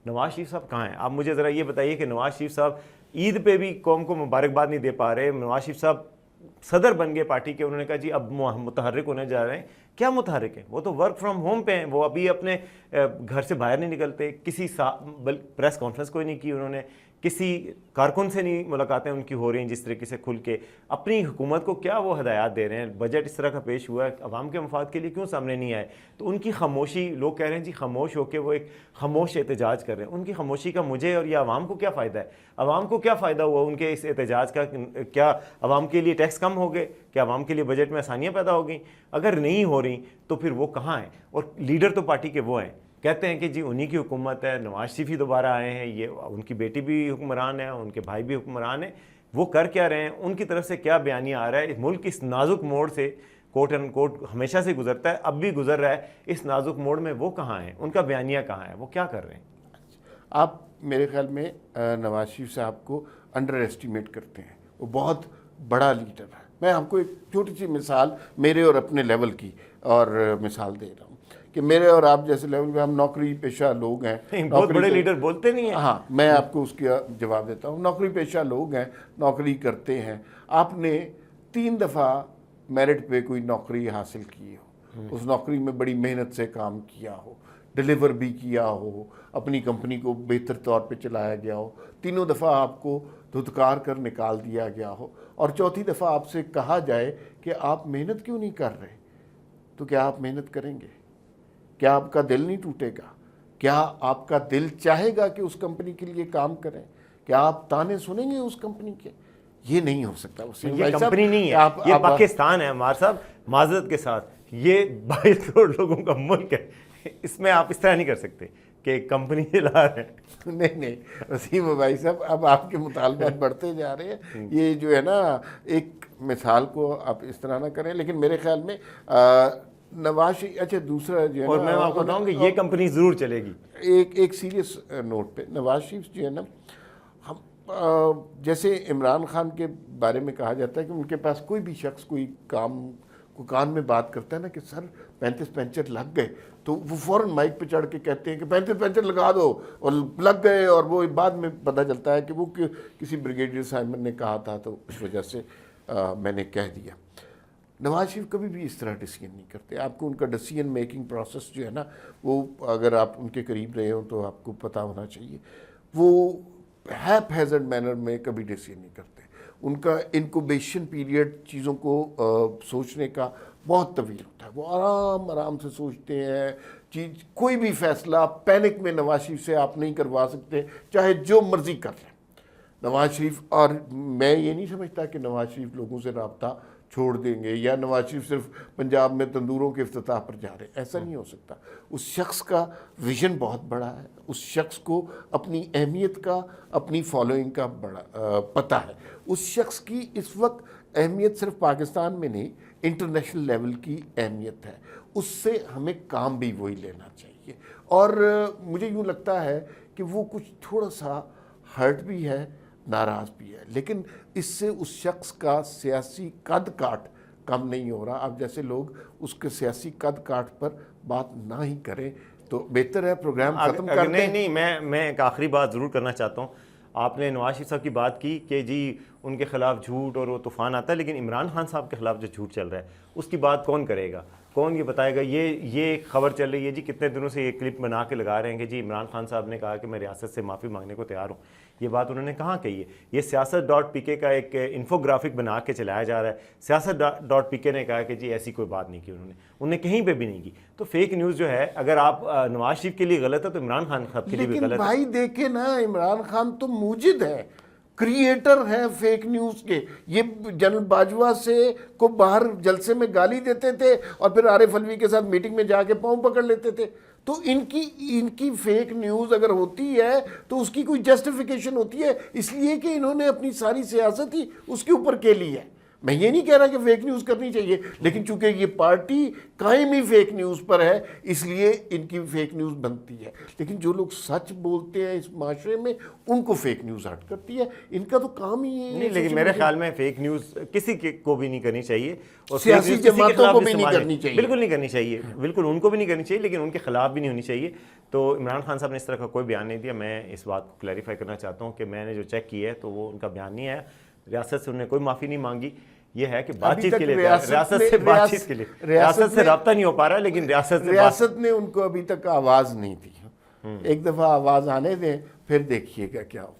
नवाज शरीफ साहब कहाँ हैं? आप मुझे ज़रा ये बताइए कि नवाज शरीफ साहब ईद पे भी कौम को मुबारकबाद नहीं दे पा रहे। नवाज शरीफ साहब सदर बन गए पार्टी के, उन्होंने कहा जी अब मुतहर्रिक होने जा रहे हैं। क्या मुतहर्रिक है? वो तो वर्क फ्रॉम होम पे हैं, वो अभी अपने घर से बाहर नहीं निकलते, किसी प्रेस कॉन्फ्रेंस कोई नहीं की उन्होंने, किसी कारकुन से नहीं मुलाकातें उनकी हो रही हैं जिस तरीके से खुल के। अपनी हुकूमत को क्या वो हदायत दे रहे हैं? बजट इस तरह का पेश हुआ है, अवाम के मफाद के लिए क्यों सामने नहीं आए? तो उनकी खामोशी, लोग कह रहे हैं जी खामोश होकर वो एक खामोश एहतजाज कर रहे हैं। उनकी खामोशी का मुझे और या अवाम को क्या फ़ायदा है? अवाम को क्या फ़ायदा हुआ उनके इस एहतजाज का? क्या अवाम के लिए टैक्स कम हो गए? क्या अवाम के लिए बजट में आसानियाँ पैदा हो गई? अगर नहीं हो रही तो फिर वो कहाँ हैं? और लीडर तो पार्टी के वो हैं, कहते हैं कि जी उन्हीं की हुकूमत है, नवाज शरीफ ही दोबारा आए हैं, ये उनकी बेटी भी हुक्मरान है, उनके भाई भी हुक्मरान है। वो कर क्या रहे हैं? उनकी तरफ से क्या बयानिया आ रहा है? मुल्क इस नाजुक मोड़ से, कोट एंड कोट हमेशा से गुजरता है, अब भी गुजर रहा है, इस नाजुक मोड़ में वो कहाँ हैं? उनका बयानिया कहाँ है? वो क्या कर रहे हैं? आप मेरे ख्याल में नवाज शरीफ साहब को अंडर एस्टिमेट करते हैं। वो बहुत बड़ा लीडर है। मैं आपको एक छोटी सी मिसाल मेरे और अपने लेवल की और मिसाल दे रहा हूँ कि मेरे और आप जैसे लेवल पे हम नौकरी पेशा लोग हैं। बहुत बड़े लीडर बोलते नहीं हैं। हाँ, मैं आपको उसका जवाब देता हूँ। नौकरी पेशा लोग हैं, नौकरी करते हैं। आपने 3 दफ़ा मेरिट पे कोई नौकरी हासिल की हो, उस नौकरी में बड़ी मेहनत से काम किया हो, डिलीवर भी किया हो, अपनी कंपनी को बेहतर तौर पे चलाया गया हो, तीनों दफ़ा आपको धुतकार कर निकाल दिया गया हो, और चौथी दफ़ा आपसे कहा जाए कि आप मेहनत क्यों नहीं कर रहे, तो क्या आप मेहनत करेंगे? क्या आपका दिल नहीं टूटेगा? क्या आपका दिल चाहेगा कि उस कंपनी के लिए काम करें? क्या आप ताने सुनेंगे उस कंपनी के? ये नहीं हो सकता। ये कंपनी नहीं है, ये पाकिस्तान है हमारे साहब, माजरत के साथ। ये 22 करोड़ लोगों का मुल्क है, इसमें आप इस तरह नहीं कर सकते कि कंपनी चला रहे हैं। नहीं वसीम भाई साहब, अब आपके मुतालबात बढ़ते जा रहे हैं। ये जो है ना, एक मिसाल को आप इस तरह ना करें। लेकिन मेरे ख्याल में नवाज शरीफ, अच्छा दूसरा जो है और मैं आपको बताऊं कि ये कंपनी ज़रूर चलेगी। एक सीरियस नोट पे नवाज शरीफ जो है ना, हम जैसे इमरान खान के बारे में कहा जाता है कि उनके पास कोई भी शख्स कोई काम को कान में बात करता है ना कि सर 35 पंचर लग गए, तो वो फ़ौरन माइक पे चढ़ के कहते हैं कि 35 पंचर लगा दो, और लग गए। और वो बाद में पता चलता है कि वो किसी ब्रिगेडियर साइमन ने कहा था, तो उस वजह से मैंने कह दिया। नवाज शरीफ कभी भी इस तरह डिसीजन नहीं करते। आपको उनका डिसीजन मेकिंग प्रोसेस जो है ना, वो अगर आप उनके करीब रहे हो तो आपको पता होना चाहिए। वो हैज़र्ड मैनर में कभी डिसीजन नहीं करते। उनका इनक्यूबेशन पीरियड चीज़ों को सोचने का बहुत तवील होता है। वो आराम आराम से सोचते हैं चीज़। कोई भी फैसला पैनिक में नवाज शरीफ से आप नहीं करवा सकते, चाहे जो मर्जी कर लें नवाज शरीफ। और मैं ये नहीं समझता कि नवाज शरीफ लोगों से रब्ता छोड़ देंगे या नवाज शरीफ सिर्फ पंजाब में तंदूरों के इफ्तिताह पर जा रहे हैं, ऐसा नहीं हो सकता। उस शख्स का विजन बहुत बड़ा है, उस शख्स को अपनी अहमियत का, अपनी फॉलोइंग का बड़ा पता है। उस शख्स की इस वक्त अहमियत सिर्फ पाकिस्तान में नहीं, इंटरनेशनल लेवल की अहमियत है। उससे हमें काम भी वही लेना चाहिए। और मुझे यूँ लगता है कि वो कुछ थोड़ा सा हर्ट भी है, नाराज़ भी है, लेकिन इससे उस शख्स का सियासी कद काठ कम नहीं हो रहा। अब जैसे लोग उसके सियासी कद काठ पर बात ना ही करें तो बेहतर है। प्रोग्राम खत्म कर दें। नहीं, मैं एक आखिरी बात ज़रूर करना चाहता हूँ। आपने नवाज शरीफ साहब की बात की कि जी उनके खिलाफ झूठ और वो तूफ़ान आता है, लेकिन इमरान खान साहब के खिलाफ जो झूठ चल रहा है उसकी बात कौन करेगा, कौन ये बताएगा? ये खबर चल रही है जी, कितने दिनों से ये क्लिप बना के लगा रहे हैं कि जी इमरान खान साहब ने कहा कि मैं रियासत से माफ़ी मांगने को तैयार हूँ। ये बात उन्होंने कहाँ कही है? ये siyaasat.pk का एक इन्फोग्राफिक बना के चलाया जा रहा है। siyaasat.pk ने कहा कि जी ऐसी कोई बात नहीं की, उन्होंने कहीं पे भी नहीं की। तो फेक न्यूज़ जो है, अगर आप नवाज शरीफ के लिए गलत है तो इमरान खान साहब के लिए भी गलत है। भाई देखे ना, इमरान खान तो मूजिद है, क्रिएटर हैं फेक न्यूज़ के। ये जनरल बाजवा से को बाहर जलसे में गाली देते थे और फिर आरिफ अलवी के साथ मीटिंग में जाके पाँव पकड़ लेते थे। तो इनकी फेक न्यूज़ अगर होती है तो उसकी कोई जस्टिफिकेशन होती है, इसलिए कि इन्होंने अपनी सारी सियासत ही उसके ऊपर के ली है। मैं ये नहीं कह रहा कि फेक न्यूज़ करनी चाहिए, लेकिन चूंकि ये पार्टी कायमी फेक न्यूज़ पर है इसलिए इनकी फेक न्यूज़ बनती है। लेकिन जो लोग सच बोलते हैं इस माशरे में उनको फेक न्यूज़ हर्ट करती है। इनका तो काम ही है। नहीं, लेकिन मेरे ख्याल में फेक न्यूज़ किसी को भी नहीं करनी चाहिए और सियासी fake news किसी के जमातों खिलाफ को भी नहीं इस्तेमाल करनी चाहिए। बिल्कुल नहीं करनी चाहिए, बिल्कुल उनको भी नहीं करनी चाहिए, लेकिन उनके खिलाफ भी नहीं होनी चाहिए। तो इमरान खान साहब ने इस तरह का कोई बयान नहीं दिया। मैं इस बात को क्लैरिफाई करना चाहता हूँ कि मैंने जो चेक किया है तो वो उनका बयान नहीं है। रियासत से उन्होंने कोई माफ़ी नहीं मांगी। ये है कि बातचीत के लिए रियासत से बातचीत के लिए रियासत से रब्ता नहीं हो पा रहा, लेकिन रियासत ने उनको अभी तक आवाज़ नहीं दी। एक दफ़ा आवाज़ आने दें, फिर देखिएगा क्या हो।